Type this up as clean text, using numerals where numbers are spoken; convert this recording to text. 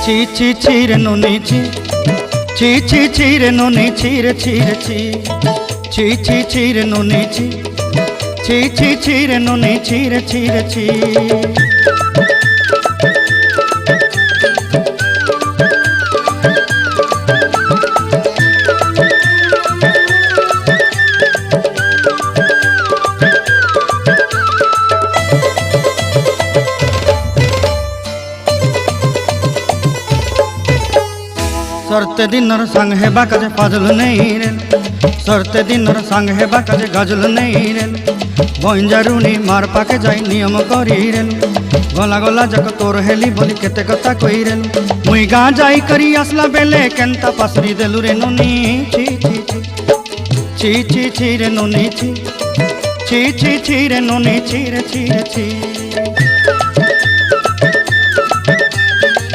ছি ছি ছি রে নুনি ছি, ছি ছি ছি রে নুনি ছি রে ছি রে ছি, ছি ছি ছি রে নুনি ছি, ছি ছি ছি রে নুনি ছি রে ছি রে ছি। सरते दिनर संग हेबा काजे फाजल नहीं रेल, सरते दिनर संग हेबा काजे गाजल नहीं रेल, बंजारुनी मार पाके जाई नियम करी रेल, गला गला जक तोर हेली बोली केते कथा कई रेल, मुई गाँ जाई करी आसला बेले केंता पासरी देलु रे नुनी ची ची ची ची ची ची रे नुनी ची, ची ची ची रे नुनी ची रे ची रे ची।